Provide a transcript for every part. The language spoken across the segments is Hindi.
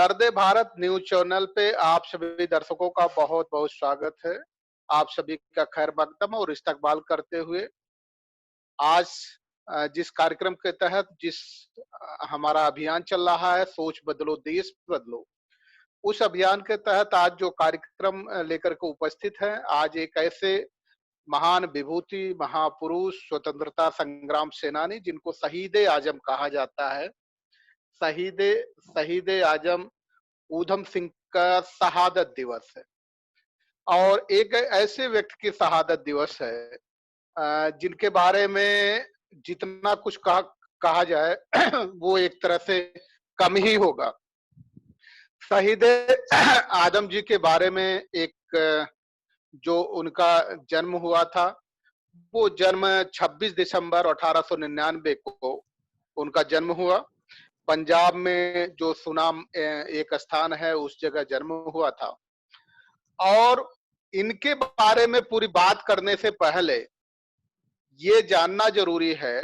दर्द भारत न्यूज चैनल पे आप सभी दर्शकों का बहुत बहुत स्वागत है। आप सभी का खैर मकदम और इस्तकबाल करते हुए आज जिस कार्यक्रम के तहत हमारा अभियान चल रहा है, सोच बदलो देश बदलो, उस अभियान के तहत आज जो कार्यक्रम लेकर के उपस्थित है, आज एक ऐसे महान विभूति, महापुरुष, स्वतंत्रता संग्राम सेनानी जिनको शहीद-ए आजम कहा जाता है। शहीद-ए आजम ऊधम सिंह का शहादत दिवस है और एक ऐसे व्यक्ति की शहादत दिवस है जिनके बारे में जितना कुछ कहा जाए वो एक तरह से कम ही होगा। शहीद आजम जी के बारे में एक जो उनका जन्म हुआ था, वो जन्म 26 दिसंबर 1899 को उनका जन्म हुआ। पंजाब में जो सुनाम एक स्थान है, उस जगह जन्म हुआ था। और इनके बारे में पूरी बात करने से पहले ये जानना जरूरी है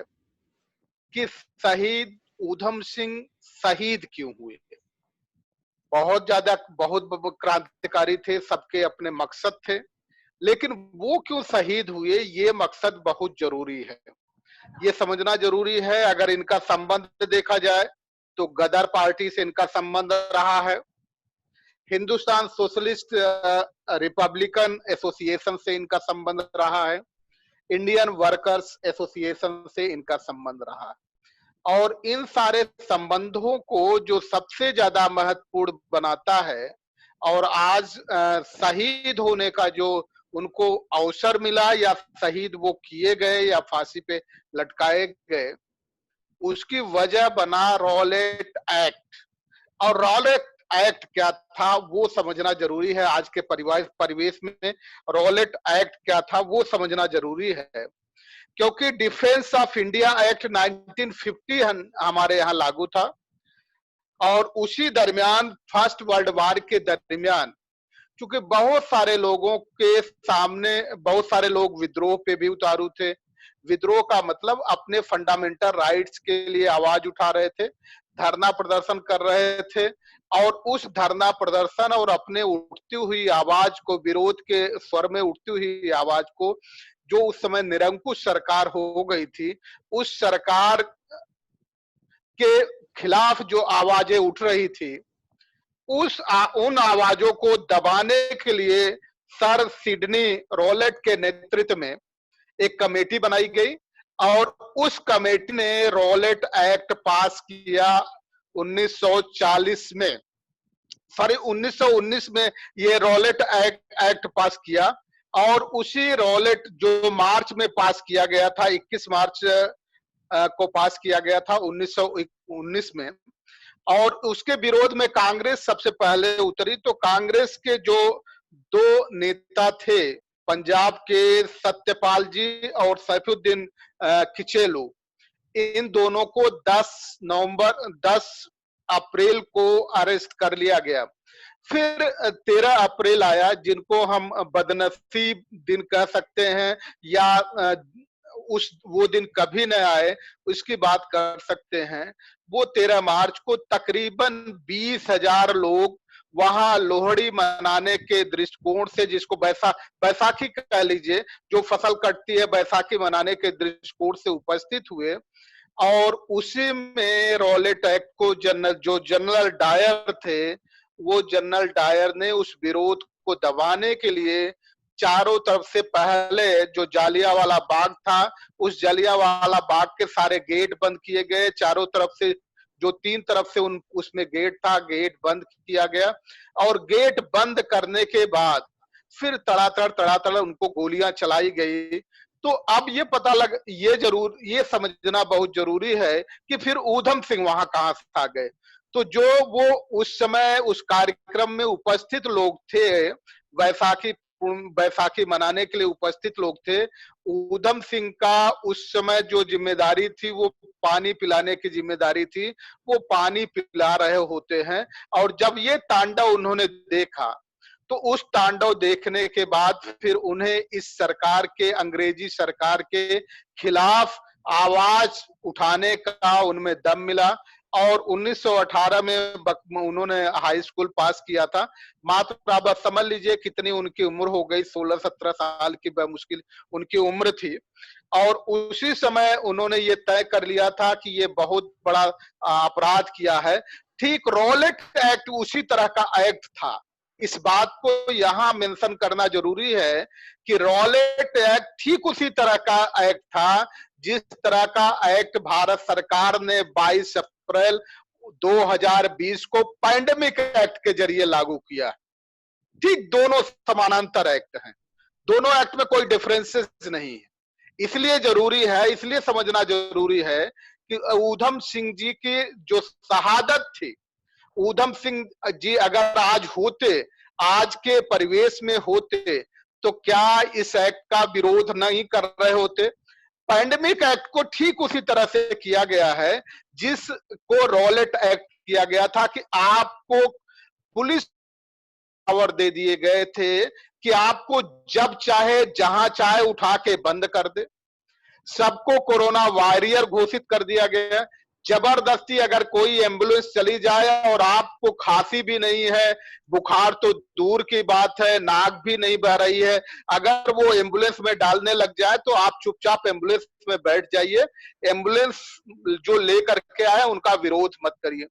कि शहीद ऊधम सिंह शहीद क्यों हुए। बहुत क्रांतिकारी थे, सबके अपने मकसद थे, लेकिन वो क्यों शहीद हुए, ये मकसद बहुत जरूरी है, ये समझना जरूरी है। अगर इनका संबंध देखा जाए तो गदर पार्टी से इनका संबंध रहा है, हिंदुस्तान सोशलिस्ट रिपब्लिकन एसोसिएशन से इनका संबंध रहा है, इंडियन वर्कर्स एसोसिएशन से इनका संबंध रहा है। और इन सारे संबंधों को जो सबसे ज्यादा महत्वपूर्ण बनाता है और आज शहीद होने का जो उनको अवसर मिला या शहीद वो किए गए या फांसी पे लटकाए गए, उसकी वजह बना रॉलेट एक्ट। और रॉलेट एक्ट क्या था वो समझना जरूरी है। आज के परिवेश में रॉलेट एक्ट क्या था वो समझना जरूरी है, क्योंकि डिफेंस ऑफ इंडिया एक्ट 1950 हमारे यहाँ लागू था और उसी दरमियान फर्स्ट वर्ल्ड वॉर के दरमियान चूंकि बहुत सारे लोगों के सामने बहुत सारे लोग विद्रोह पे भी उतारू थे। विद्रोह का मतलब अपने फंडामेंटल राइट्स के लिए आवाज उठा रहे थे, धरना प्रदर्शन कर रहे थे, और उस धरना प्रदर्शन और अपने उठती हुई आवाज को, विरोध के स्वर में उठती हुई आवाज को, जो उस समय निरंकुश सरकार हो गई थी, उस सरकार के खिलाफ जो आवाजें उठ रही थी, उन आवाजों को दबाने के लिए सर सिडनी रॉलेट के नेतृत्व में एक कमेटी बनाई गई और उस कमेटी ने रॉलेट एक्ट पास किया 1940 में। 1919 में ये रॉलेट एक्ट पास किया और उसी रॉलेट जो मार्च में पास किया गया था, 21 मार्च को पास किया गया था 1919 में। और उसके विरोध में कांग्रेस सबसे पहले उतरी। तो कांग्रेस के जो दो नेता थे, पंजाब के सत्यपाल जी और सैफुद्दीन किचलू, इन दोनों को 10 अप्रैल को अरेस्ट कर लिया गया। फिर 13 अप्रैल आया, जिनको हम बदनसीब दिन कह सकते हैं या वो दिन कभी न आए उसकी बात कर सकते हैं। वो 13 मार्च को तकरीबन 20,000 लोग वहां लोहड़ी मनाने के दृष्टिकोण से, जिसको बैसाखी कह लीजिए, जो फसल कटती है, बैसाखी मनाने के दृष्टिकोण से उपस्थित हुए। और उसी में रॉलेट एक्ट को जनरल डायर थे, वो जनरल डायर ने उस विरोध को दबाने के लिए चारों तरफ से पहले जो जालियांवाला बाग था, उस जालियांवाला बाग के सारे गेट बंद किए गए। चारों तरफ से जो 3 तरफ से उसमें गेट था, गेट बंद किया गया और गेट बंद करने के बाद फिर तड़ातड़ उनको गोलियां चलाई गई। तो अब ये समझना बहुत जरूरी है कि फिर ऊधम सिंह वहां कहां से आ गए। तो जो वो उस समय उस कार्यक्रम में उपस्थित लोग थे, बैसाखी मनाने के लिए उपस्थित लोग थे, ऊधम सिंह का उस समय जो जिम्मेदारी थी वो पानी पिलाने की जिम्मेदारी थी, वो पानी पिला रहे होते हैं। और जब ये तांडव उन्होंने देखा तो उस तांडव देखने के बाद फिर उन्हें इस सरकार के, अंग्रेजी सरकार के खिलाफ आवाज उठाने का उनमें दम मिला और 1918 में उन्होंने हाई स्कूल पास किया था। मात्र आप समझ लीजिए कितनी उनकी उम्र हो गई, 16-17 साल की मुश्किल उनकी उम्र थी। और उसी समय उन्होंने ये तय कर लिया था कि ये बहुत बड़ा अपराध किया है। ठीक रॉलेट एक्ट उसी तरह का एक्ट था। इस बात को यहां मेंशन करना जरूरी है कि रॉलेट एक्ट ठीक उसी तरह का एक्ट था जिस तरह का एक्ट भारत सरकार ने 22 अप्रैल 2020 को पैंडेमिक एक्ट के जरिए लागू किया। ठीक दोनों समानांतर एक्ट हैं, दोनों एक्ट में कोई डिफरेंसेस नहीं है। इसलिए जरूरी है, इसलिए समझना जरूरी है कि ऊधम सिंह जी की जो शहादत थी, ऊधम सिंह जी अगर आज होते, आज के परिवेश में होते, तो क्या इस एक्ट का विरोध नहीं कर रहे होते? पैंडेमिक एक्ट को ठीक उसी तरह से किया गया है जिसको रॉलेट एक्ट किया गया था कि आपको पुलिस पावर दे दिए गए थे कि आपको जब चाहे जहां चाहे उठा के बंद कर दे। सबको कोरोना वॉरियर घोषित कर दिया गया है। जबरदस्ती अगर कोई एम्बुलेंस चली जाए और आपको खांसी भी नहीं है, बुखार तो दूर की बात है, नाक भी नहीं बह रही है, अगर वो एम्बुलेंस में डालने लग जाए तो आप चुपचाप एम्बुलेंस में बैठ जाइए। एम्बुलेंस जो लेकर के आए उनका विरोध मत करिए।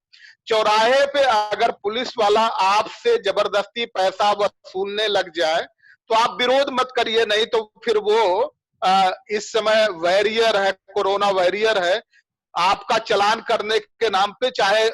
चौराहे पे अगर पुलिस वाला आपसे जबरदस्ती पैसा वसूलने लग जाए तो आप विरोध मत करिए, नहीं तो फिर वो इस समय वॉरियर है, कोरोना वॉरियर है, आपका चालान करने के नाम पे, चाहे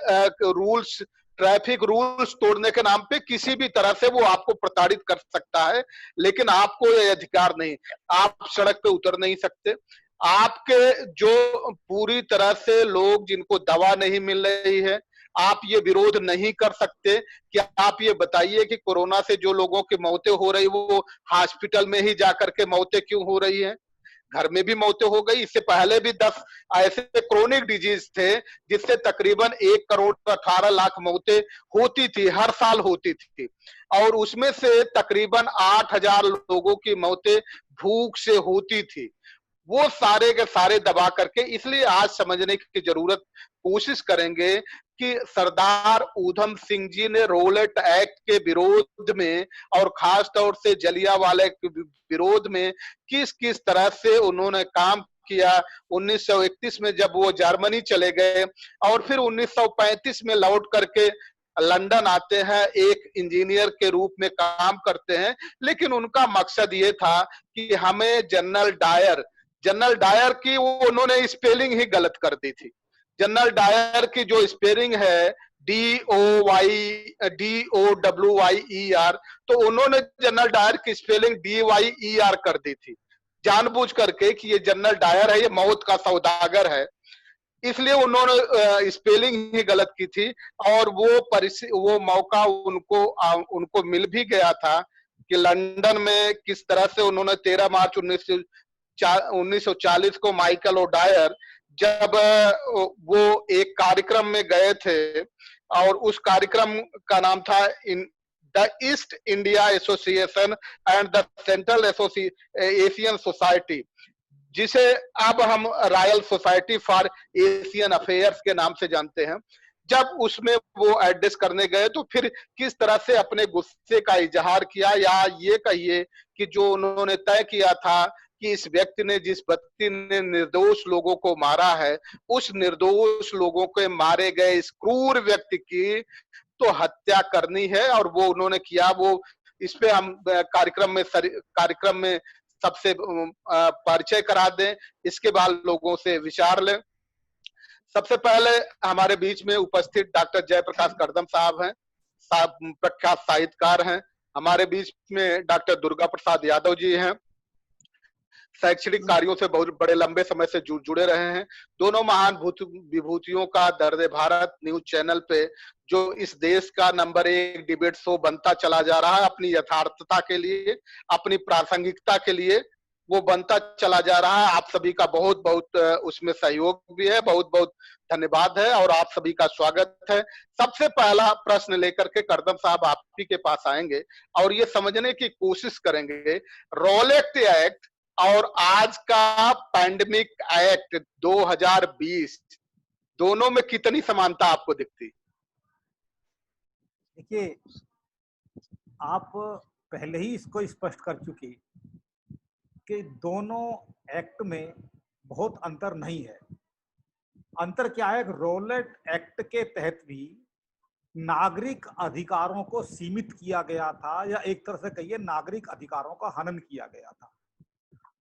रूल्स, ट्रैफिक रूल्स तोड़ने के नाम पे किसी भी तरह से वो आपको प्रताड़ित कर सकता है, लेकिन आपको ये अधिकार नहीं। आप सड़क पे उतर नहीं सकते। आपके जो पूरी तरह से लोग जिनको दवा नहीं मिल रही है, आप ये विरोध नहीं कर सकते कि आप ये बताइए कि कोरोना से जो लोगों की मौतें हो रही वो हॉस्पिटल में ही जाकर के मौतें क्यों हो रही हैं? घर में भी मौतें हो गई। इससे पहले भी 10 ऐसे क्रोनिक डिजीज थे जिससे तकरीबन 1 करोड़ 18 लाख मौतें होती थी, हर साल होती थी, और उसमें से तकरीबन 8,000 लोगों की मौतें भूख से होती थी। वो सारे के सारे दबा करके, इसलिए आज समझने की जरूरत, कोशिश करेंगे कि सरदार ऊधम सिंह जी ने रॉलेट एक्ट के विरोध में और खास तौर से जलियांवाला के विरोध में किस किस तरह से उन्होंने काम किया। 1931 में जब वो जर्मनी चले गए और फिर 1935 में लौट करके लंदन आते हैं, एक इंजीनियर के रूप में काम करते हैं, लेकिन उनका मकसद ये था कि हमें जनरल डायर की वो उन्होंने स्पेलिंग ही गलत कर दी थी। जनरल डायर की जो स्पेलिंग है DOWYER, तो उन्होंने जनरल डायर की स्पेलिंग DYER कर दी थी, जानबूझ करके कि ये जनरल डायर है, ये मौत का सौदागर है, इसलिए उन्होंने स्पेलिंग ही गलत की थी। और वो मौका उनको मिल भी गया था कि लंदन में किस तरह से उन्होंने 13 मार्च 1940 को माइकल ओडायर जब वो एक कार्यक्रम में गए थे, और उस कार्यक्रम का नाम था in the east India association and the central Asian society, जिसे अब हम royal society for Asian affairs के नाम से जानते हैं। जब उसमें वो एड्रेस करने गए तो फिर किस तरह से अपने गुस्से का इजहार किया, या ये कहिए कि जो उन्होंने तय किया था कि इस व्यक्ति ने, जिस व्यक्ति ने निर्दोष लोगों को मारा है, उस निर्दोष लोगों के मारे गए इस क्रूर व्यक्ति की तो हत्या करनी है, और वो उन्होंने किया। वो इस पे हम कार्यक्रम में सबसे परिचय करा दें, इसके बाद लोगों से विचार लें। सबसे पहले हमारे बीच में उपस्थित डॉक्टर जयप्रकाश करदम साहब हैं, प्रख्यात साहित्यकार हैं। हमारे बीच में डॉक्टर दुर्गा प्रसाद यादव जी हैं, शैक्षणिक कार्यों से बहुत बड़े लंबे समय से जुड़े रहे हैं। दोनों महान विभूतियों का दर्द भारत न्यूज चैनल पे, जो इस देश का नंबर 1 डिबेट शो बनता चला जा रहा है, अपनी यथार्थता के लिए, अपनी प्रासंगिकता के लिए वो बनता चला जा रहा है। आप सभी का बहुत बहुत उसमें सहयोग भी है, बहुत बहुत धन्यवाद है, और आप सभी का स्वागत है। सबसे पहला प्रश्न लेकर के करदम साहब आप ही के पास आएंगे और ये समझने की कोशिश करेंगे, रॉलेट एक्ट और आज का पैंडेमिक एक्ट 2020, दोनों में कितनी समानता आपको दिखती? देखिए, आप पहले ही इसको स्पष्ट कर चुके कि दोनों एक्ट में बहुत अंतर नहीं है। अंतर क्या है? रॉलेट एक्ट के तहत भी नागरिक अधिकारों को सीमित किया गया था, या एक तरह से कहिए नागरिक अधिकारों का हनन किया गया था,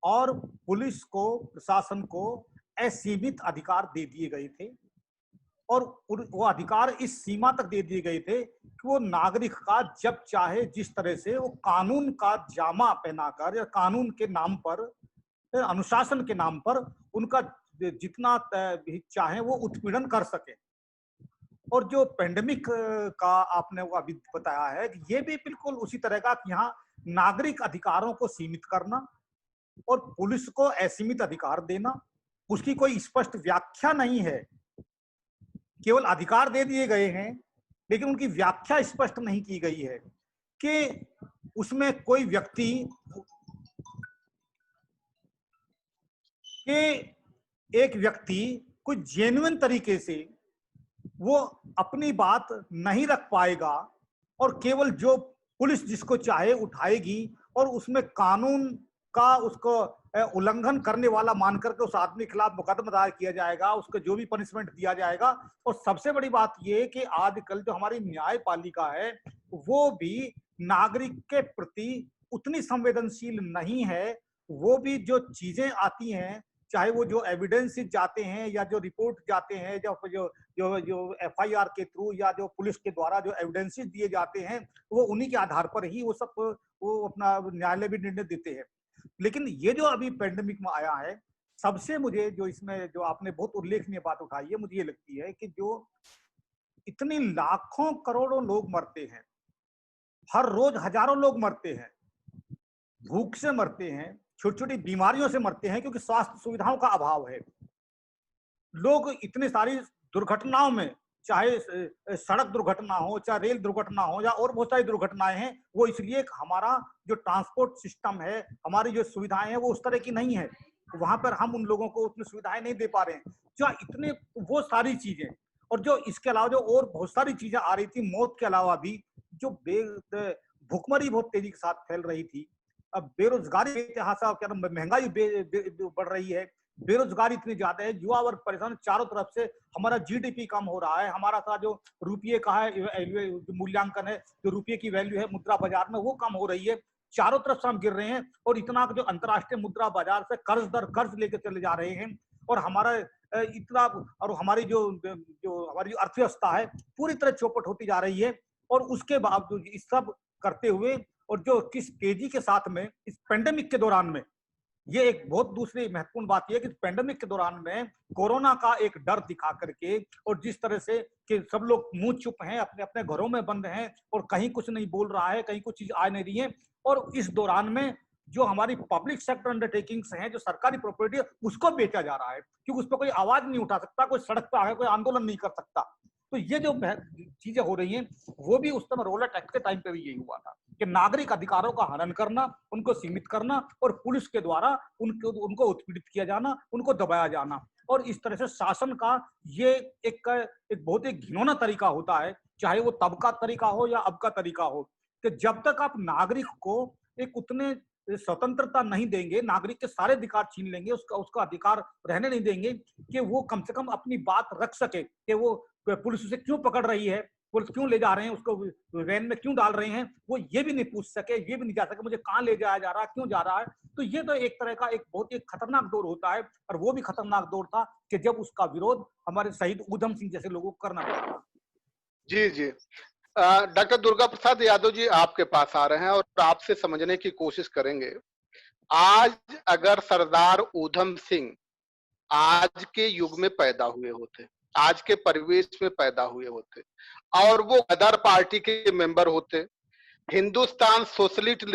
और पुलिस को, प्रशासन को असीमित अधिकार दे दिए गए थे। और वो अधिकार इस सीमा तक दे दिए गए थे कि वो नागरिक का जब चाहे जिस तरह से वो कानून का जामा पहनाकर या कानून के नाम पर, अनुशासन के नाम पर उनका जितना भी चाहे वो उत्पीड़न कर सके। और जो पेंडेमिक का आपने वो अभी बताया है, ये भी बिल्कुल उसी तरह का कि यहाँ नागरिक अधिकारों को सीमित करना और पुलिस को असीमित अधिकार देना, उसकी कोई स्पष्ट व्याख्या नहीं है। केवल अधिकार दे दिए गए हैं, लेकिन उनकी व्याख्या स्पष्ट नहीं की गई है कि उसमें कोई व्यक्ति एक व्यक्ति कोई जेन्युइन तरीके से वो अपनी बात नहीं रख पाएगा, और केवल जो पुलिस जिसको चाहे उठाएगी और उसमें कानून का उसको उल्लंघन करने वाला मान करके उस आदमी के खिलाफ मुकदमा दायर किया जाएगा, उसको जो भी पनिशमेंट दिया जाएगा। और सबसे बड़ी बात ये कि आजकल जो हमारी न्यायपालिका है वो भी नागरिक के प्रति उतनी संवेदनशील नहीं है। वो भी जो चीजें आती हैं, चाहे वो जो एविडेंस जाते हैं या जो रिपोर्ट जाते हैं, जो जो जो जो एफआईआर के थ्रू या जो पुलिस के द्वारा जो एविडेंसेस दिए जाते हैं, वो उन्हीं के आधार पर ही वो सब वो अपना न्यायालय भी निर्णय देते हैं। लेकिन ये जो अभी पेंडेमिक में आया है, सबसे मुझे जो इसमें जो आपने बहुत उल्लेखनीय बात उठाई है, मुझे ये लगती है कि जो इतनी लाखों करोड़ों लोग मरते हैं, हर रोज हजारों लोग मरते हैं, भूख से मरते हैं, छोटी छोटी बीमारियों से मरते हैं क्योंकि स्वास्थ्य सुविधाओं का अभाव है। लोग इतनी सारी दुर्घटनाओं में, चाहे सड़क दुर्घटना हो, चाहे रेल दुर्घटना हो, या और बहुत सारी दुर्घटनाएं हैं, वो इसलिए हमारा जो ट्रांसपोर्ट सिस्टम है, हमारी जो सुविधाएं हैं वो उस तरह की नहीं है। वहां पर हम उन लोगों को उतनी सुविधाएं नहीं दे पा रहे हैं जो इतने, वो सारी चीजें। और जो इसके अलावा जो और बहुत सारी चीजें आ रही थी मौत के अलावा भी, जो भुखमरी बहुत तेजी के साथ फैल रही थी, अब बेरोजगारी क्या महंगाई बढ़ रही है, बेरोजगारी इतनी ज्यादा है, युवा वर्ग परेशान, चारों तरफ से हमारा जीडीपी कम हो रहा है, हमारा सा जो रुपये का है मूल्यांकन है, जो रुपये की वैल्यू है मुद्रा बाजार में, वो कम हो रही है, चारों तरफ से हम गिर रहे हैं। और इतना जो अंतर्राष्ट्रीय मुद्रा बाजार से कर्ज दर कर्ज लेकर चले जा रहे हैं, और हमारा इतना, और हमारी जो जो हमारी अर्थव्यवस्था है पूरी तरह चौपट होती जा रही है। और उसके बावजूद इस सब करते हुए, और जो किस तेजी के साथ में इस पेंडेमिक के दौरान में, ये एक बहुत दूसरी महत्वपूर्ण बात यह है कि पेंडेमिक के दौरान में कोरोना का एक डर दिखा करके, और जिस तरह से कि सब लोग मुंह चुप हैं, अपने अपने घरों में बंद हैं, और कहीं कुछ नहीं बोल रहा है, कहीं कुछ चीज आ नहीं रही है, और इस दौरान में जो हमारी पब्लिक सेक्टर अंडरटेकिंग्स हैं, जो सरकारी प्रॉपर्टी है, उसको बेचा जा रहा है, क्योंकि उस पर कोई आवाज नहीं उठा सकता, कोई सड़क पर आकर कोई आंदोलन नहीं कर सकता। तो ये जो चीजें हो रही हैं, वो भी उस समय रोलेट एक्ट के टाइम पे भी यही हुआ था कि नागरिक अधिकारों का हनन करना, उनको सीमित करना, और पुलिस के द्वारा उनको उत्पीड़ित किया जाना, उनको दबाया जाना। और इस तरह से शासन का ये एक बहुत ही घिनौना तरीका होता है, चाहे वो तब का तरीका हो या अब का तरीका हो, कि जब तक आप नागरिक को एक उतने स्वतंत्रता नहीं देंगे, नागरिक के सारे अधिकार छीन लेंगे, उसका उसका अधिकार रहने नहीं देंगे कि वो कम से कम अपनी बात रख सके, कि वो पुलिस उसे क्यों पकड़ रही है, पुलिस क्यों ले जा रहे हैं, उसको वैन में क्यों डाल रहे हैं, वो ये भी नहीं पूछ सके, ये भी नहीं जा सके मुझे कहाँ ले जाया जा रहा है, क्यों जा रहा है। तो ये तो एक तरह का एक बहुत ही खतरनाक दौर होता है, और वो भी खतरनाक दौर था कि जब उसका विरोध हमारे शहीद ऊधम सिंह जैसे लोगों को करना पड़ा। जी जी। डॉक्टर दुर्गा प्रसाद यादव जी आपके पास आ रहे हैं और आपसे समझने की कोशिश करेंगे। आज अगर सरदार ऊधम सिंह आज के युग में पैदा हुए होते, आज के परिवेश में पैदा हुए होते, और वो गदर पार्टी के मेंबर होते, हिंदुस्तान सोशलिस्ट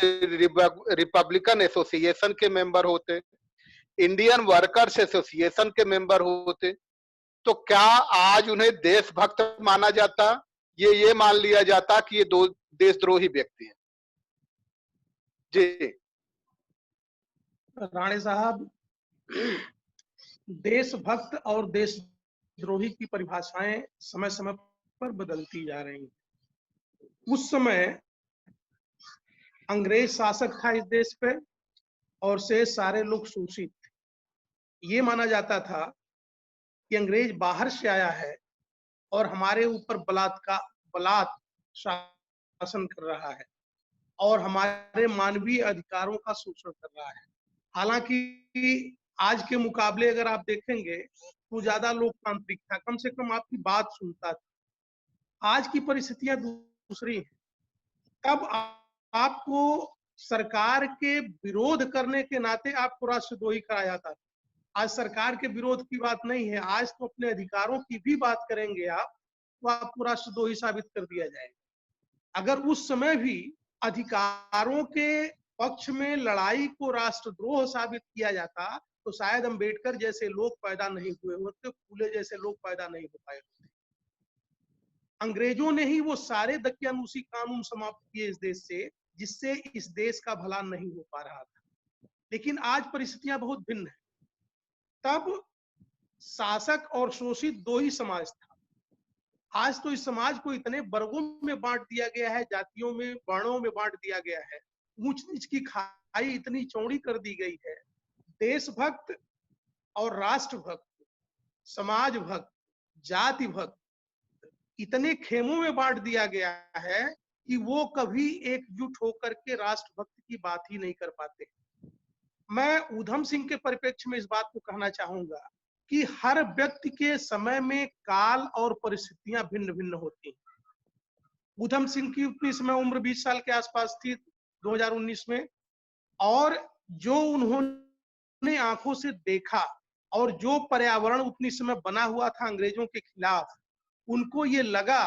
रिपब्लिकन एसोसिएशन के मेंबर होते, इंडियन वर्कर्स एसोसिएशन के मेंबर होते, तो क्या आज उन्हें देशभक्त माना जाता? ये मान लिया जाता कि ये दो देशद्रोही व्यक्ति हैं? जी राणे साहब, देशभक्त और देशद्रोही देशद्रोही की परिभाषाएं समय समय पर बदलती जा रही हैं। उस समय अंग्रेज शासक था इस देश पे और शेष सारे लोग शोषित थे। ये माना जाता था कि अंग्रेज बाहर से आया है और हमारे ऊपर बलात् शासन कर रहा है और हमारे मानवीय अधिकारों का शोषण कर रहा है। हालांकि आज के मुकाबले अगर आप देखेंगे तो ज्यादा लोकतांत्रिक था, कम से कम आपकी बात सुनता था। आज की परिस्थितियां दूसरी हैं। तब आपको सरकार के विरोध करने के नाते आपको राष्ट्रद्रोही कहा जाता था। आज सरकार के विरोध की बात नहीं है, आज तो अपने अधिकारों की भी बात करेंगे आप तो आपको राष्ट्रद्रोही साबित कर दिया जाएगा। अगर उस समय भी अधिकारों के पक्ष में लड़ाई को राष्ट्रद्रोह साबित किया जाता तो शायद अम्बेडकर जैसे लोग पैदा नहीं हुए होते, फूले जैसे लोग पैदा नहीं हो पाए होते। अंग्रेजों ने ही वो सारे दकियानूसी कानून समाप्त किए इस देश से, जिससे इस देश का भला नहीं हो पा रहा था। लेकिन आज परिस्थितियां बहुत भिन्न है। तब शासक और शोषित दो ही समाज था। आज तो इस समाज को इतने वर्गों में बांट दिया गया है, जातियों में, वर्णों में बांट दिया गया है, ऊंच नीच की खाई इतनी चौड़ी कर दी गई है। देशभक्त और राष्ट्रभक्त, समाज भक्त, जाति भक्त इतने खेमों में बांट दिया गया है कि वो कभी एकजुट होकर के राष्ट्रभक्त की बात ही नहीं कर पाते। मैं ऊधम सिंह के परिप्रेक्ष्य में इस बात को कहना चाहूंगा कि हर व्यक्ति के समय में काल और परिस्थितियां भिन्न भिन्न होती हैं। ऊधम सिंह की उतनी समय उम्र 20 साल के आसपास थी 2019 में, और जो उन्होंने आंखों से देखा और जो पर्यावरण उतनी समय बना हुआ था अंग्रेजों के खिलाफ, उनको ये लगा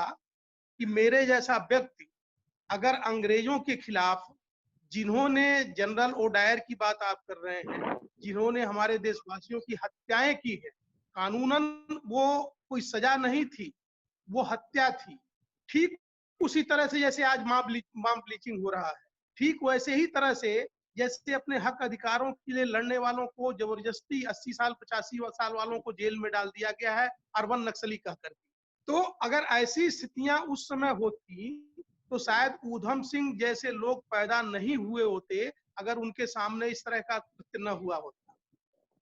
कि मेरे जैसा व्यक्ति अगर अंग्रेजों के खिलाफ, जिन्होंने जनरल ओडायर की बात आप कर रहे हैं, जिन्होंने हमारे देशवासियों की हत्याएं की है, कानूनन वो कोई सजा नहीं थी, वो हत्या थी। ठीक उसी तरह से जैसे आज मॉब ब्लीचिंग हो रहा है, ठीक वैसे ही तरह से जैसे अपने हक अधिकारों के लिए लड़ने वालों को जबरदस्ती 80 साल 85 साल वालों को जेल में डाल दिया गया है अर्बन नक्सली कहकर। तो अगर ऐसी स्थितियां उस समय होती तो शायद ऊधम सिंह जैसे लोग पैदा नहीं हुए होते अगर उनके सामने इस तरह का कृत्य न हुआ होता।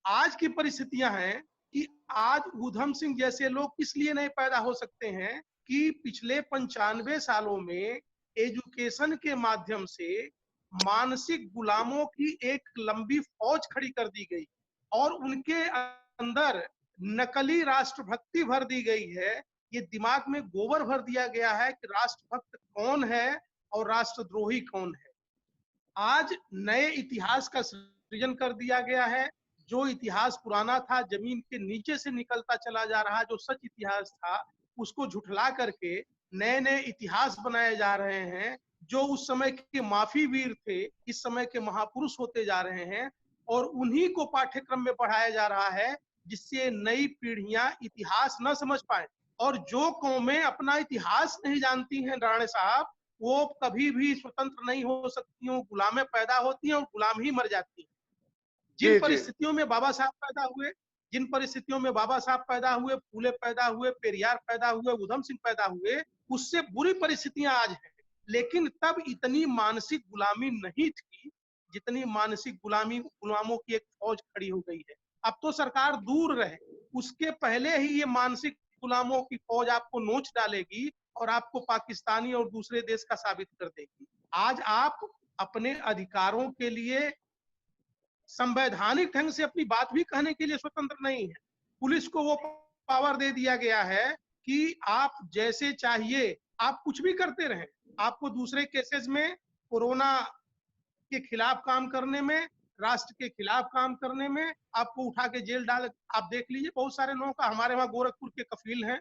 आज की परिस्थितियां हैं कि आज ऊधम सिंह जैसे लोग इसलिए नहीं पैदा हो सकते हैं कि पिछले 95 सालों में एजुकेशन के माध्यम से मानसिक गुलामों की एक लंबी फौज खड़ी कर दी गई और उनके अंदर नकली राष्ट्रभक्ति भर दी गई है। ये दिमाग में गोबर भर दिया गया है कि राष्ट्रभक्त कौन है और राष्ट्रद्रोही कौन है। आज नए इतिहास का सृजन कर दिया गया है। जो इतिहास पुराना था, जमीन के नीचे से निकलता चला जा रहा, जो सच इतिहास था उसको झुठला करके नए नए इतिहास बनाए जा रहे हैं। जो उस समय के माफी वीर थे इस समय के महापुरुष होते जा रहे हैं और उन्हीं को पाठ्यक्रम में पढ़ाया जा रहा है, जिससे नई पीढ़ियां इतिहास न समझ पाए। और जो कौमें अपना इतिहास नहीं जानती हैं राणे साहब, वो कभी भी स्वतंत्र नहीं हो सकती, वो गुलामें पैदा होती हैं और गुलाम ही मर जाती हैं। जिन परिस्थितियों में बाबा साहब पैदा हुए, जिन परिस्थितियों में बाबा साहब पैदा हुए, फूले पैदा हुए, पेरियार पैदा हुए, ऊधम सिंह पैदा हुए, उससे बुरी परिस्थितियां आज हैं। लेकिन तब इतनी मानसिक गुलामी नहीं थी जितनी मानसिक गुलामों की एक फौज खड़ी हो गई है। अब तो सरकार दूर रहे, उसके पहले ही ये मानसिक गुलामों की फौज आपको नोच डालेगी और आपको पाकिस्तानी और दूसरे देश का साबित कर देगी। आज आप अपने अधिकारों के लिए संवैधानिक ढंग से अपनी बात भी कहने के लिए स्वतंत्र नहीं है। पुलिस को वो पावर दे दिया गया है कि आप जैसे चाहिए आप कुछ भी करते रहें। आपको दूसरे केसेस में कोरोना के खिलाफ काम करने में, राष्ट्र के खिलाफ काम करने में आपको उठा के जेल डाल, आप देख लीजिए बहुत सारे लोगों का। हमारे वहां गोरखपुर के कफील हैं,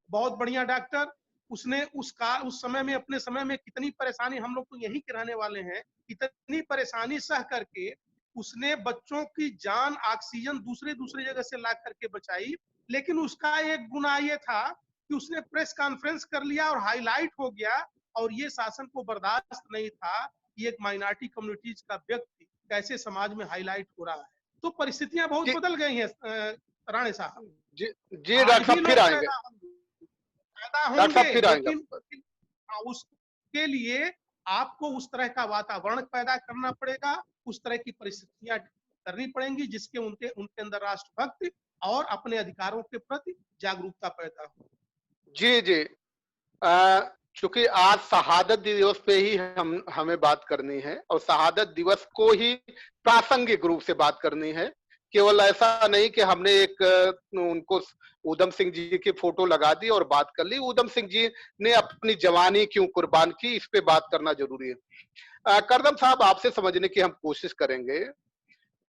बहुत बढ़िया डॉक्टर, उसने उस समय में, अपने समय में कितनी परेशानी, हम लोग तो यही के रहने वाले हैं, इतनी परेशानी सह करके उसने बच्चों की जान, ऑक्सीजन दूसरे दूसरे जगह से ला करके बचाई। लेकिन उसका एक गुना ये था कि उसने प्रेस कॉन्फ्रेंस कर लिया और हाईलाइट हो गया, और ये शासन को बर्दाश्त नहीं था कि एक माइनॉरिटी कम्युनिटीज का व्यक्ति कैसे समाज में हाईलाइट हो रहा है। तो परिस्थितियां बहुत बदल गई हैं राणे साहब, जी जी आज डॉक्टर भी साहब लोग फिर आएंगे। पैदा डॉक्टर साहब होंगे, फिर आएंगे लेकिन आपके पास। उसके लिए आपको उस तरह का वातावरण पैदा करना पड़ेगा, उस तरह की परिस्थितियां करनी पड़ेंगी जिसके उनके उनके अंदर राष्ट्रभक्ति और अपने अधिकारों के प्रति जागरूकता पैदा हो। जी जी। चूंकि आज शहादत दिवस पे ही हम हमें बात करनी है और शहादत दिवस को ही प्रासंगिक रूप से बात करनी है। केवल ऐसा नहीं कि हमने एक उनको ऊधम सिंह जी की फोटो लगा दी और बात कर ली। ऊधम सिंह जी ने अपनी जवानी क्यों कुर्बान की, इस पे बात करना जरूरी है। करदम साहब, आपसे समझने की हम कोशिश करेंगे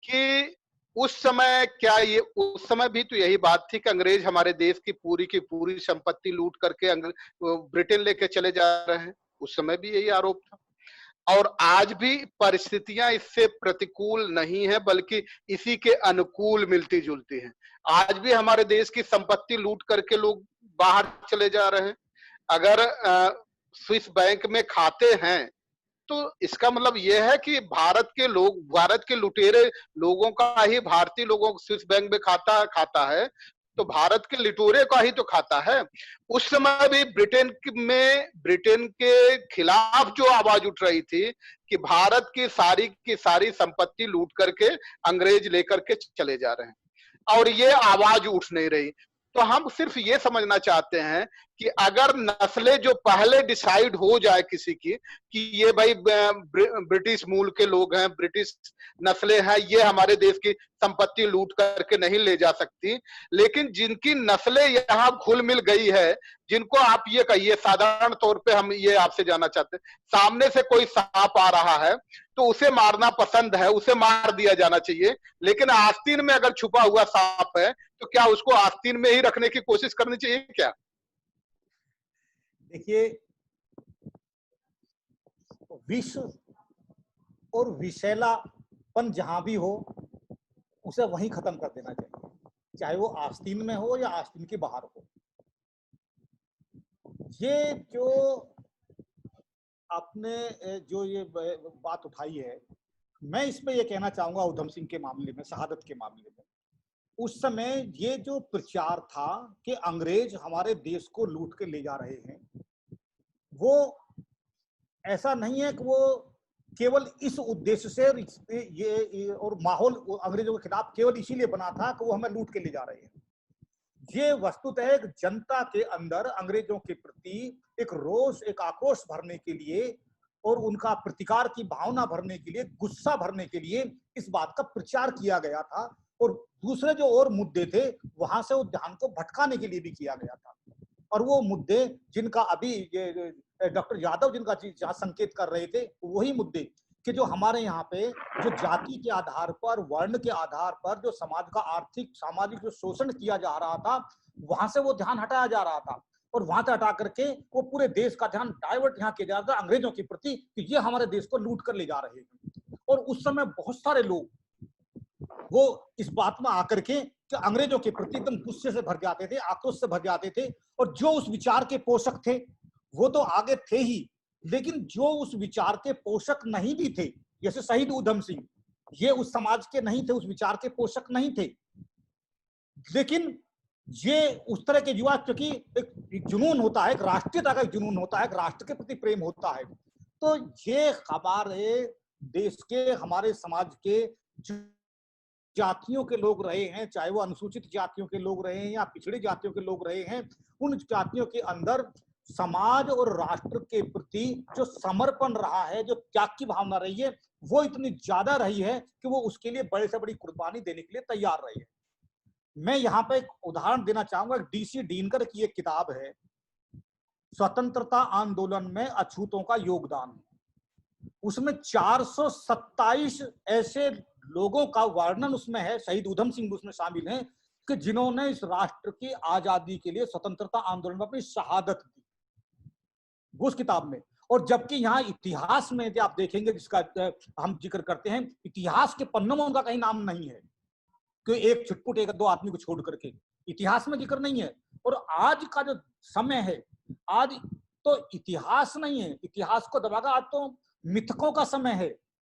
कि उस समय क्या ये उस समय भी तो यही बात थी कि अंग्रेज हमारे देश की पूरी संपत्ति लूट करके ब्रिटेन लेके चले जा रहे हैं। उस समय भी यही आरोप था और आज भी परिस्थितियां इससे प्रतिकूल नहीं है बल्कि इसी के अनुकूल मिलती जुलती हैं। आज भी हमारे देश की संपत्ति लूट करके लोग बाहर चले जा रहे हैं। अगर स्विस बैंक में खाते हैं तो इसका मतलब यह है कि भारत के लुटेरे लोगों का ही भारतीय लोगों को स्विस बैंक में खाता है, तो भारत के लुटेरे का ही तो खाता है। उस समय भी ब्रिटेन के खिलाफ जो आवाज उठ रही थी कि भारत की सारी संपत्ति लूट करके अंग्रेज लेकर के चले जा रहे हैं और ये आवाज उठ नहीं रही। तो हम सिर्फ ये समझना चाहते हैं कि अगर नस्लें जो पहले डिसाइड हो जाए किसी की कि ये भाई ब्रिटिश मूल के लोग हैं, ब्रिटिश नस्लें हैं, ये हमारे देश की संपत्ति लूट करके नहीं ले जा सकती, लेकिन जिनकी नस्लें यहाँ घुल मिल गई है, जिनको आप ये कहिए, साधारण तौर पे हम ये आपसे जानना चाहते हैं, सामने से कोई सांप आ रहा है तो उसे मारना पसंद है, उसे मार दिया जाना चाहिए, लेकिन आस्तीन में अगर छुपा हुआ सांप है तो क्या उसको आस्तीन में ही रखने की कोशिश करनी चाहिए क्या? देखिए, विष और विषैलापन जहां भी हो उसे वहीं खत्म कर देना चाहिए, चाहे वो आस्तीन में हो या आस्तीन के बाहर हो। ये जो आपने जो ये बात उठाई है, मैं इसमें ये कहना चाहूंगा ऊधम सिंह के मामले में, शहादत के मामले में, उस समय ये जो प्रचार था कि अंग्रेज हमारे देश को लूट के ले जा रहे हैं, वो ऐसा नहीं है कि वो केवल इस उद्देश्य से ये और माहौल अंग्रेजों के खिलाफ केवल इसीलिए बना था कि वो हमें लूट के ले जा रहे हैं। ये वस्तुतः एक जनता के अंदर अंग्रेजों के प्रति एक रोष, एक आक्रोश भरने के लिए और उनका प्रतिकार की भावना भरने के लिए, गुस्सा भरने के लिए इस बात का प्रचार किया गया था और दूसरे जो और मुद्दे थे वहां से उस ध्यान को भटकाने के लिए भी किया गया था। और वो मुद्दे जिनका अभी डॉक्टर यादव जिनका जहां संकेत कर रहे थे, वही मुद्दे कि जो हमारे यहाँ पे जो जाति के आधार पर, वर्ण के आधार पर जो समाज का आर्थिक सामाजिक जो शोषण किया जा रहा था, वहां से वो ध्यान हटाया जा रहा था और वहां से हटा करके वो पूरे देश का ध्यान डाइवर्ट यहाँ किया जा रहा था अंग्रेजों के प्रति कि ये हमारे देश को लूट कर ले जा रहे हैं। और उस समय बहुत सारे लोग वो इस बात में आकर के कि अंग्रेजों के प्रति एकदम गुस्से से भर जाते थे, आक्रोश से भर जाते थे, और जो उस विचार के पोषक थे वो तो आगे थे ही, लेकिन जो उस विचार के पोषक नहीं भी थे, जैसे शहीद ऊधम सिंह, ये उस समाज के नहीं थे, उस विचार के पोषक नहीं थे, लेकिन ये उस तरह के युवा, क्योंकि एक जुनून होता है, एक राष्ट्रीयता का जुनून होता है, एक राष्ट्र के प्रति प्रेम होता है, तो ये हमारे देश के, हमारे समाज के जातियों के लोग रहे हैं, चाहे वो अनुसूचित जातियों के लोग रहे हैं या पिछड़ी जातियों के लोग रहे हैं, उन जातियों के अंदर समाज और राष्ट्र के प्रति जो समर्पण रहा है, जो त्याग की भावना रही है, वो इतनी ज्यादा रही है कि वो उसके लिए बड़े से बड़ी कुर्बानी देने के लिए तैयार रही है। मैं यहाँ पे एक उदाहरण देना चाहूंगा, DC डीनकर की एक किताब है, स्वतंत्रता आंदोलन में अछूतों का योगदान। उसमें 427 ऐसे लोगों का वर्णन उसमें है, शहीद ऊधम सिंह उसमें शामिल हैं, कि जिन्होंने इस राष्ट्र की आजादी के लिए स्वतंत्रता आंदोलन में अपनी शहादत दी उस किताब में। और जबकि यहाँ इतिहास में यदि आप देखेंगे, जिसका हम जिक्र करते हैं, इतिहास के पन्नों में उनका कहीं नाम नहीं है, कि एक छुटपुट एक दो आदमी को छोड़ करके इतिहास में जिक्र नहीं है। और आज का जो समय है, आज तो इतिहास नहीं है, इतिहास को दबाकर आज तो मिथकों का समय है।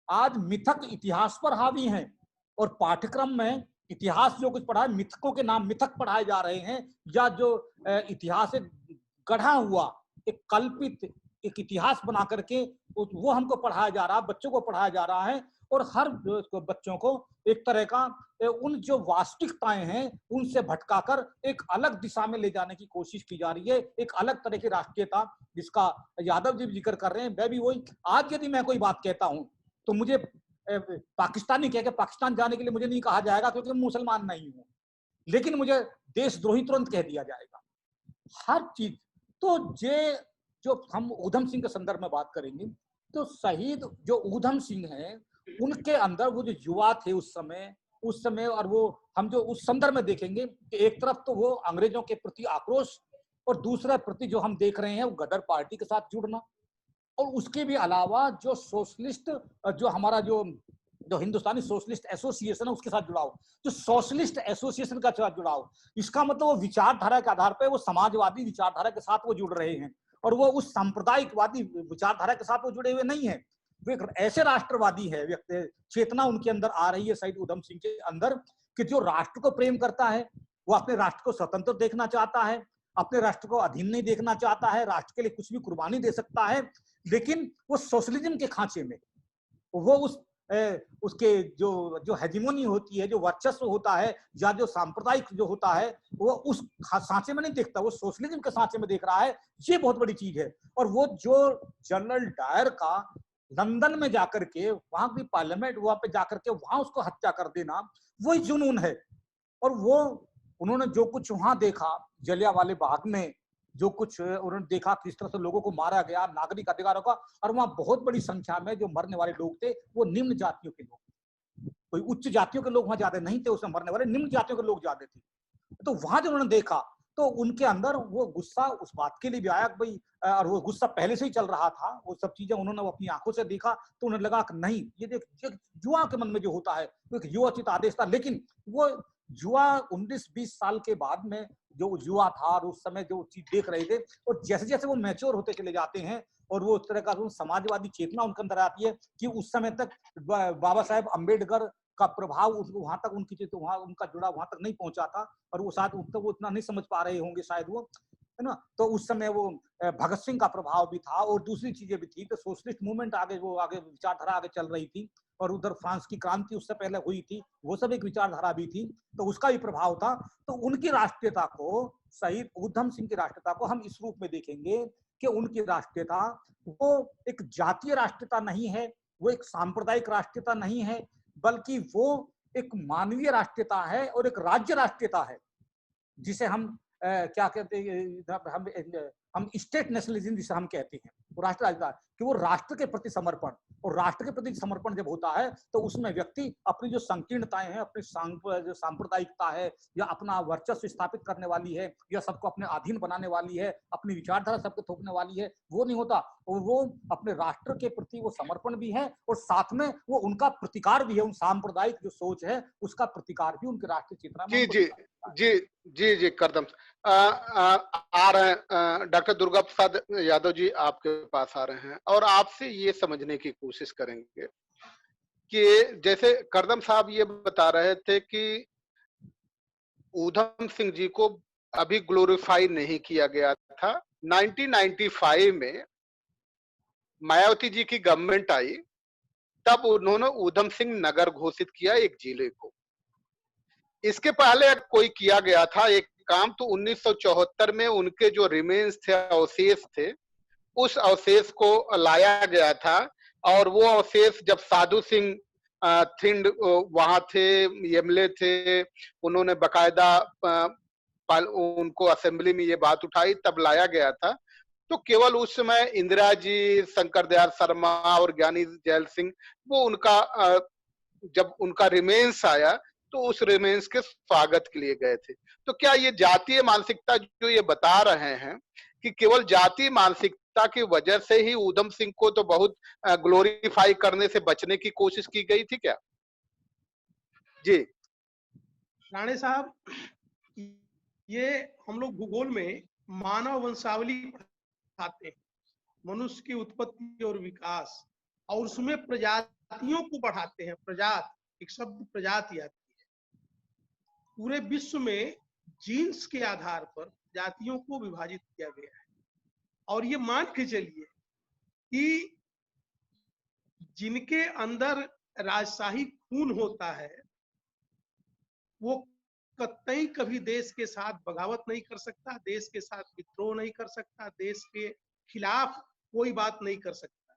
आज मिथक इतिहास पर हावी हैं और पाठ्यक्रम में इतिहास जो कुछ पढ़ा है, मिथकों के नाम मिथक पढ़ाए जा रहे हैं, या जो इतिहास एक गढ़ा हुआ एक कल्पित एक इतिहास बना करके वो हमको पढ़ाया जा रहा है, बच्चों को पढ़ाया जा रहा है। और हर बच्चों को एक तरह का उन जो वास्तविकताएं हैं उनसे भटकाकर एक अलग दिशा में ले जाने की कोशिश की जा रही है, एक अलग तरह की राष्ट्रीयता जिसका यादव जी जिक्र कर रहे हैं। मैं भी वही, आज यदि मैं कोई बात कहता हूं तो मुझे पाकिस्तानी कह के पाकिस्तान जाने के लिए मुझे नहीं कहा जाएगा क्योंकि मैं मुसलमान नहीं हूं, लेकिन मुझे देशद्रोही तुरंत कह दिया जाएगा। हर चीज तो ये जो हम ऊधम सिंह के संदर्भ में बात करेंगे तो शहीद जो ऊधम सिंह हैं उनके अंदर वो जो युवा थे उस समय, और वो हम जो उस संदर्भ में देखेंगे कि एक तरफ तो वो अंग्रेजों के प्रति आक्रोश और दूसरे प्रति जो हम देख रहे हैं वो गदर पार्टी के साथ जुड़ना, और उसके भी अलावा जो सोशलिस्ट जो हमारा जो हिंदुस्तानी सोशलिस्ट एसोसिएशन है उसके साथ जुड़ाव, जो सोशलिस्ट एसोसिएशन का साथ जुड़ाव, इसका मतलब वो विचारधारा के आधार पर वो समाजवादी विचारधारा के साथ वो जुड़ रहे हैं, और वो उस सांप्रदायिकवादी विचारधारा के साथ वो जुड़े हुए नहीं है। वो एक ऐसे राष्ट्रवादी है, व्यक्ति चेतना उनके अंदर आ रही है शहीद ऊधम सिंह के अंदर, कि जो राष्ट्र को प्रेम करता है, वो अपने राष्ट्र को स्वतंत्र देखना चाहता है, अपने राष्ट्र को अधीन नहीं देखना चाहता है, राष्ट्र के लिए कुछ भी कुर्बानी दे सकता है, लेकिन वो सोशलिज्म के खांचे में, वो उसके जो हेजिमोनी होती है, जो वर्चस्व होता है, या जो सांप्रदायिक जो होता है, वो उस सांचे में नहीं देखता, वो सोशलिज्म के सांचे में देख रहा है। ये बहुत बड़ी चीज है। और वो जो जनरल डायर का लंदन में जाकर के वहां की पार्लियामेंट वहां पे जाकर के वहां उसको हत्या कर देना, वही जुनून है। और वो उन्होंने जो कुछ वहां देखा जलियांवाले बाग में, जो कुछ उन्होंने देखा किस तरह से लोगों को मारा गया, नागरिक अधिकारों का, और वहां बहुत बड़ी संख्या में जो मरने वाले लोग थे वो निम्न जातियों के लोग, कोई उच्च जातियों के लोग वहां ज्यादा नहीं थे, उसमें मरने वाले निम्न जातियों के लोग ज्यादा थे। तो वहां जो उन्होंने देखा तो उनके अंदर वो गुस्सा उस बात के लिए भी आया कि भाई, और वो गुस्सा पहले से ही चल रहा था, वो सब चीजें उन्होंने अपनी आंखों से देखा, तो उन्हें लगा कि नहीं, ये देख युवा के मन में जो होता है वो एक युवाचित आदेश था। लेकिन वो युवा 19-20 साल के बाद में जो युवा था और उस समय जो चीज देख रहे थे, और जैसे जैसे वो मैच्योर होते चले जाते हैं और वो उस तरह का समाजवादी चेतना उनके अंदर आती है कि उस समय तक बाबा साहेब अम्बेडकर का प्रभाव वहां तक वहां उनका जुड़ाव वहां तक नहीं पहुंचा था, और वो शायद वो इतना नहीं समझ पा रहे होंगे शायद वो, है ना। तो उस समय वो भगत सिंह का प्रभाव भी था और दूसरी चीजें भी थी, तो सोशलिस्ट मूवमेंट आगे विचारधारा आगे चल रही थी, और उधर फ्रांस की क्रांति उससे पहले हुई थी, वो सब एक विचारधारा भी थी, तो उसका भी प्रभाव था। तो उनकी राष्ट्रीयता को, शहीद ऊधम सिंह की राष्ट्रीयता को हम इस रूप में देखेंगे कि उनकी राष्ट्रीयता वो एक जातीय राष्ट्रीयता नहीं है, वो एक सांप्रदायिक राष्ट्रीयता नहीं है, बल्कि वो एक मानवीय राष्ट्रीयता है और एक राज्य राष्ट्रीयता है, जिसे हम क्या कहते हैं, हम स्टेट नेशनलिज्म जिसे हम कहते हैं, वो राष्ट्र राजता, कि वो राष्ट्र के प्रति समर्पण, और राष्ट्र के प्रति समर्पण जब होता है तो उसमें व्यक्ति अपनी जो संकीर्णताएं हैं, अपनी जो सांप्रदायिकता है, या अपना वर्चस्व स्थापित करने वाली है, या सबको अपने अधीन बनाने वाली है, अपनी विचारधारा सबको थोपने वाली है, वो नहीं होता। और वो अपने राष्ट्र के प्रति वो समर्पण भी है, और साथ में वो उनका प्रतिकार भी है, उन सांप्रदायिक जो सोच है उसका प्रतिकार भी उनके राष्ट्रीय चेतना में। जी जी जी जी करदम आ रहे हैं, डॉक्टर दुर्गा प्रसाद यादव जी आपके पास आ रहे हैं, और आपसे ये समझने की कोशिश करेंगे कि जैसे करदम साहब ये बता रहे थे कि ऊधम सिंह जी को अभी ग्लोरीफाई नहीं किया गया था। 1995 में मायावती जी की गवर्नमेंट आई, तब उन्होंने ऊधम सिंह नगर घोषित किया एक जिले को। इसके पहले कोई किया गया था एक काम, तो 1974 में उनके जो रिमेन्स थे, अवशेष थे, उस अवशेष को लाया गया था, और वो अवशेष जब साधु सिंह थिंड वहां थे, यमले थे, उन्होंने बकायदा उनको असेंबली में ये बात उठाई, तब लाया गया था। तो केवल उस समय इंदिरा जी, शंकर दयाल शर्मा और ज्ञानी जैल सिंह, वो उनका जब उनका रिमेन्स आया तो उस रिमेन्स के स्वागत के लिए गए थे। तो क्या ये जातीय मानसिकता जो ये बता रहे हैं कि केवल जातीय मानसिकता की वजह से ही ऊधम सिंह को तो बहुत ग्लोरीफाई करने से बचने की कोशिश की गई थी क्या? जी राणे साहब, ये हम लोग भूगोल में मानव वंशावली पढ़ाते हैं, मनुष्य की उत्पत्ति और विकास, और उसमें प्रजातियों को पढ़ाते हैं। प्रजात, एक शब्द प्रजाति आती है, पूरे विश्व में जीन्स के आधार पर जातियों को विभाजित किया गया है। और ये मान के चलिए कि जिनके अंदर राजशाही खून होता है वो कतई कभी देश के साथ बगावत नहीं कर सकता, देश के साथ विद्रोह नहीं कर सकता, देश के खिलाफ कोई बात नहीं कर सकता।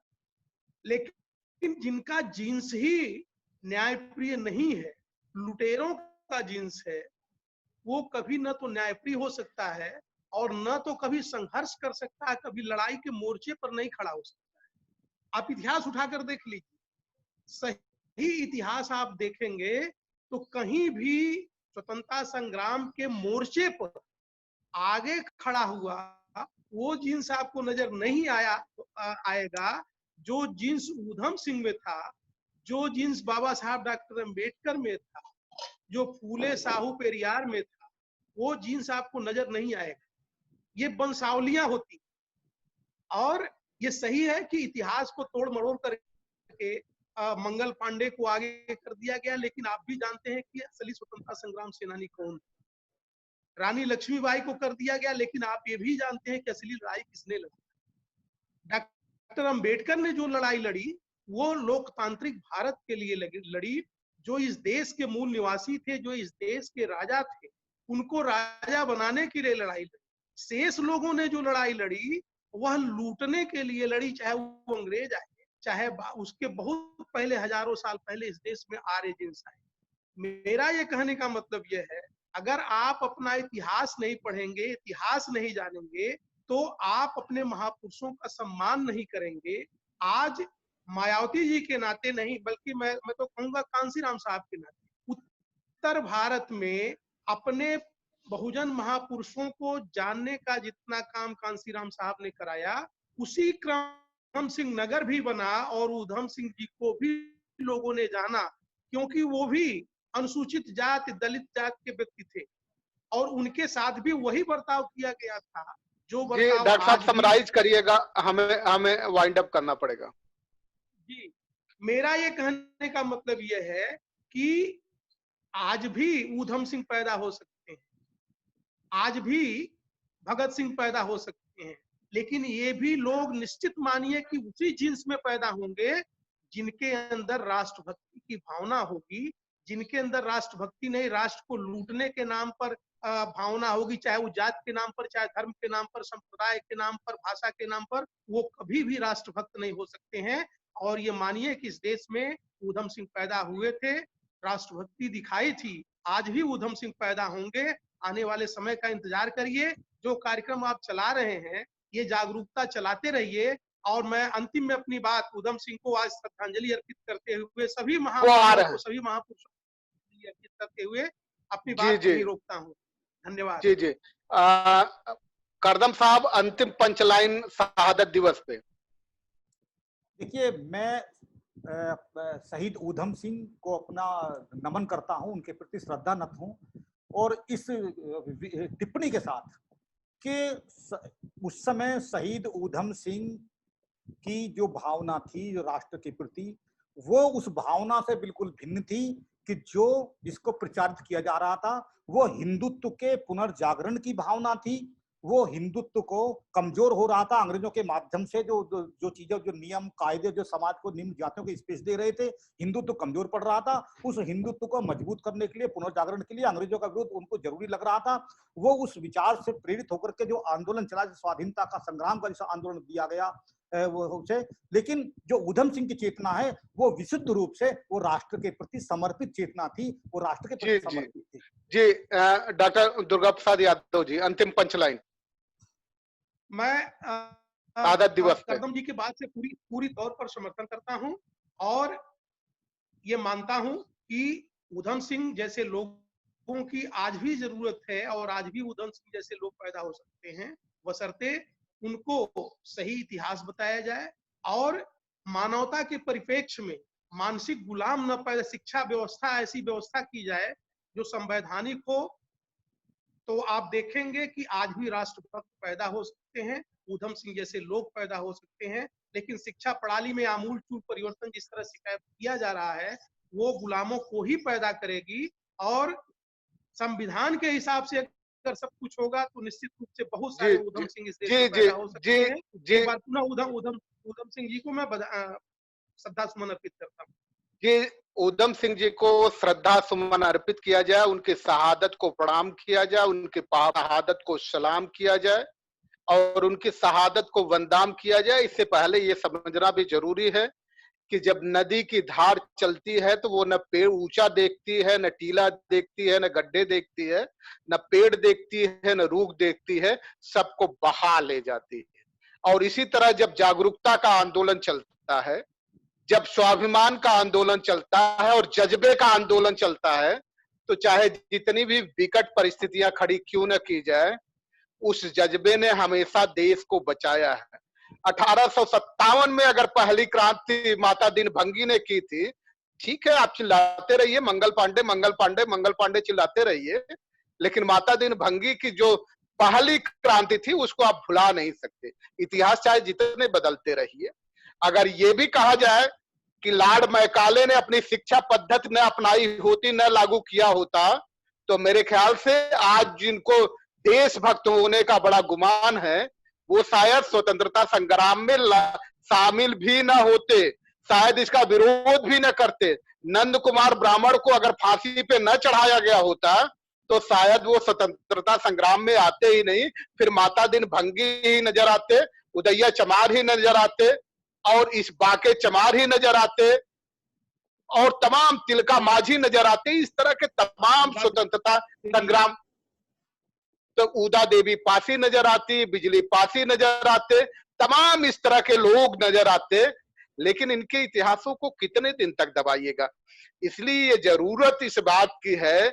लेकिन जिनका जीन्स ही न्यायप्रिय नहीं है, लुटेरों का जीन्स है, वो कभी न तो न्यायप्रिय हो सकता है और न तो कभी संघर्ष कर सकता है, कभी लड़ाई के मोर्चे पर नहीं खड़ा हो सकता है। आप इतिहास उठाकर देख लीजिए, सही इतिहास आप देखेंगे तो कहीं भी स्वतंत्रता संग्राम के मोर्चे पर आगे खड़ा हुआ वो जीन्स आपको नजर नहीं आएगा जो जीन्स ऊधम सिंह में था, जो जीन्स बाबा साहब डॉक्टर अम्बेडकर में था, जो फूले साहू पेरियार में था, वो जीन्स आपको नजर नहीं आएगा। ये वंशावलियां होती और ये सही है कि इतिहास को तोड़ मरोड़ करके मंगल पांडे को आगे कर दिया गया, लेकिन आप भी जानते हैं कि असली स्वतंत्रता संग्राम सेनानी कौन थे। रानी लक्ष्मीबाई को कर दिया गया, लेकिन आप ये भी जानते हैं कि असली लड़ाई किसने लड़ी। डॉक्टर अंबेडकर ने जो लड़ाई लड़ी वो लोकतांत्रिक भारत के लिए लड़ी, जो इस देश के मूल निवासी थे, जो इस देश के राजा थे, उनको राजा बनाने के लिए लड़ाई लड़ी। शेष लोगों ने जो लड़ाई लड़ी वह लूटने के लिए लड़ी, चाहे वो अंग्रेज आए, चाहे उसके बहुत पहले हजारों साल पहले इस देश में आर्य जिन्स आए। मेरा ये कहने का मतलब यह है, अगर आप अपना इतिहास नहीं पढ़ेंगे, इतिहास नहीं जानेंगे, तो आप अपने महापुरुषों का सम्मान नहीं करेंगे। आज मायावती जी के नाते नहीं, बल्कि मैं तो कहूंगा कांसीराम साहब के नाते उत्तर भारत में अपने बहुजन महापुरुषों को जानने का जितना काम कांसीराम साहब ने कराया, उसी क्रम सिंह नगर भी बना और ऊधम सिंह जी को भी लोगों ने जाना, क्योंकि वो भी अनुसूचित जाति दलित जाति के व्यक्ति थे और उनके साथ भी वही बर्ताव किया गया था जो बर्ताव डॉक्टर साहब आज समराइज करिएगा, हमें वाइंड अप करना पड़ेगा। जी, मेरा ये कहने का मतलब ये है कि आज भी ऊधम सिंह पैदा हो सकते हैं, आज भी भगत सिंह पैदा हो सकते हैं, लेकिन ये भी लोग निश्चित मानिए कि उसी जीन्स में पैदा होंगे जिनके अंदर राष्ट्रभक्ति की भावना होगी, जिनके अंदर राष्ट्रभक्ति नहीं राष्ट्र को लूटने के नाम पर भावना होगी, चाहे वो जात के नाम पर, चाहे धर्म के नाम पर, संप्रदाय के नाम पर, भाषा के नाम पर, वो कभी भी राष्ट्रभक्त नहीं हो सकते हैं। और ये मानिए कि इस देश में ऊधम सिंह पैदा हुए थे, राष्ट्रभक्ति दिखाई थी, आज भी ऊधम सिंह पैदा होंगे। आने वाले समय का इंतजार करिए। जो कार्यक्रम आप चला रहे हैं ये जागरूकता चलाते रहिए। और मैं अंतिम में अपनी बात ऊधम सिंह को आज श्रद्धांजलि अर्पित करते हुए सभी महापुरुषों को अर्पित करते हुए अपनी बात नहीं रोकता हूँ। धन्यवाद। जी जी। करदम साहब, अंतिम पंचलाइन शहादत दिवस पे। देखिए, मैं शहीद ऊधम सिंह को अपना नमन करता हूं, उनके प्रति श्रद्धा नत हूं और इस टिप्पणी के साथ कि उस समय शहीद ऊधम सिंह की जो भावना थी जो राष्ट्र के प्रति, वो उस भावना से बिल्कुल भिन्न थी कि जो जिसको प्रचारित किया जा रहा था वो हिंदुत्व के पुनर्जागरण की भावना थी। वो हिंदुत्व को कमजोर हो रहा था अंग्रेजों के माध्यम से, जो चीजें, जो नियम कायदे जो समाज को निम्न जातियों को स्पेस दे रहे थे, हिंदुत्व कमजोर पड़ रहा था। उस हिंदुत्व को मजबूत करने के लिए, पुनर्जागरण के लिए अंग्रेजों का विरोध उनको जरूरी लग रहा था। वो उस विचार से प्रेरित होकर के जो आंदोलन चला, स्वाधीनता का संग्राम का जिस आंदोलन दिया गया वो से, लेकिन जो ऊधम सिंह की चेतना है वो विशुद्ध रूप से वो राष्ट्र के प्रति समर्पित चेतना थी, वो राष्ट्र के प्रति समर्पित थी। जी, डॉक्टर दुर्गा प्रसाद यादव जी, अंतिम पंचलाइन। मैं शहादत दिवस पे करदम जी की बात से पूरी तौर पर समर्थन करता हूं और ये मानता हूं कि ऊधम सिंह जैसे लोगों की आज भी जरूरत है और आज भी ऊधम सिंह जैसे लोग पैदा हो सकते हैं, बशर्ते उनको सही इतिहास बताया जाए और मानवता के परिप्रेक्ष्य में मानसिक गुलाम न पैदा, शिक्षा व्यवस्था ऐसी व्यवस्था की जाए जो संवैधानिक हो, तो आप देखेंगे कि आज भी राष्ट्रभक्त पैदा हो सकते हैं, ऊधम सिंह जैसे लोग पैदा हो सकते हैं। लेकिन शिक्षा प्रणाली में आमूल चूल परिवर्तन जिस तरह से किया जा रहा है वो गुलामों को ही पैदा करेगी और संविधान के हिसाब से अगर सब कुछ होगा तो निश्चित रूप से बहुत सारे उधम सिंह इस देश जी में जी पैदा हो सकते जी हैं। जी एक बार पुनः उधम सिंह जी को मैं श्रद्धा सुमन अर्पित करता हूँ। कि उधम सिंह जी को श्रद्धा सुमन अर्पित किया जाए, उनकी शहादत को प्रणाम किया जाए, उनकी शहादत को सलाम किया जाए और उनकी शहादत को वंदनाम किया जाए। इससे पहले ये समझना भी जरूरी है कि जब नदी की धार चलती है तो वो न पेड़ ऊंचा देखती है, न टीला देखती है, न गड्ढे देखती है, न पेड़ देखती है, न रूख देखती है, सबको बहा ले जाती है। और इसी तरह जब जागरूकता का आंदोलन चलता है, जब स्वाभिमान का आंदोलन चलता है और जज्बे का आंदोलन चलता है, तो चाहे जितनी भी विकट परिस्थितियां खड़ी क्यों न की जाए, उस जज्बे ने हमेशा देश को बचाया है। 1857 में अगर पहली क्रांति माता दिन भंगी ने की थी, ठीक है आप चिल्लाते रहिए मंगल पांडे मंगल पांडे मंगल पांडे चिल्लाते रहिए, लेकिन माता दिन भंगी की जो पहली क्रांति थी उसको आप भुला नहीं सकते। इतिहास चाहे जितने बदलते रहिए, अगर ये भी कहा जाए कि लॉर्ड मैकाले ने अपनी शिक्षा पद्धति न अपनाई होती, न लागू किया होता, तो मेरे ख्याल से आज जिनको देशभक्त होने का बड़ा गुमान है वो शायद स्वतंत्रता संग्राम में शामिल भी न होते, शायद इसका विरोध भी न करते। नंद कुमार ब्राह्मण को अगर फांसी पे न चढ़ाया गया होता तो शायद वो स्वतंत्रता संग्राम में आते ही नहीं, फिर माता दिन भंगी ही नजर आते, उदय्या चमार ही नजर आते और इस बाके चमार ही नजर आते और तमाम तिलका माझी नजर आते। इस तरह के तमाम स्वतंत्रता संग्राम, तो उदा देवी पासी नजर आती, बिजली पासी नजर आते, तमाम इस तरह के लोग नजर आते, लेकिन इनके इतिहासों को कितने दिन तक दबाइएगा। इसलिए ये जरूरत इस बात की है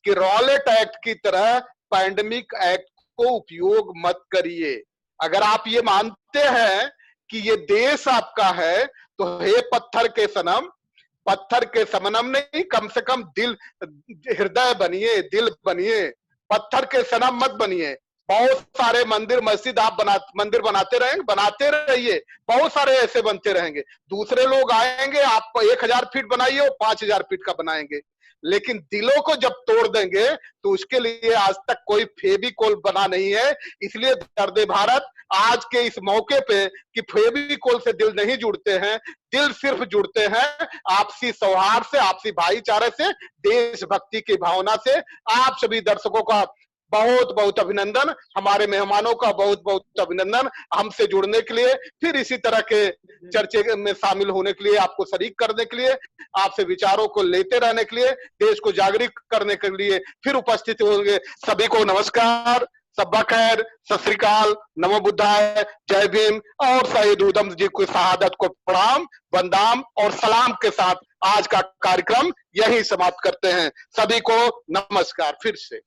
कि रॉलेट एक्ट की तरह पैंडेमिक एक्ट को उपयोग मत करिए। अगर आप ये मानते हैं कि ये देश आपका है तो हे पत्थर के सनम, पत्थर के सनम नहीं, कम से कम दिल हृदय बनिए, दिल बनिए, पत्थर के सनम मत बनिए। बहुत सारे मंदिर मस्जिद आप मंदिर बनाते रहेंगे, बनाते रहिए, बहुत सारे ऐसे बनते रहेंगे। दूसरे लोग आएंगे, आप 1000 फीट बनाइए, वो 5000 फीट का बनाएंगे, लेकिन दिलों को जब तोड़ देंगे तो उसके लिए आज तक कोई फेविकोल बना नहीं है। इसलिए दर्द भारत आज के इस मौके पे कि फेविकोल से दिल नहीं जुड़ते हैं, दिल सिर्फ जुड़ते हैं आपसी सौहार्द से, आपसी भाईचारे से, देशभक्ति की भावना से। आप सभी दर्शकों का बहुत बहुत अभिनंदन, हमारे मेहमानों का बहुत बहुत अभिनंदन हमसे जुड़ने के लिए, फिर इसी तरह के चर्चे में शामिल होने के लिए, आपको शरीक करने के लिए, आपसे विचारों को लेते रहने के लिए, देश को जागरूक करने के लिए फिर उपस्थित होंगे। सभी को नमस्कार, सब्बा खैर, सत श्री अकाल, नमो बुद्धाय, जय भीम और शहीद उधम जी की शहादत को प्रणाम, वंदनाम और सलाम के साथ आज का कार्यक्रम यही समाप्त करते हैं। सभी को नमस्कार फिर से।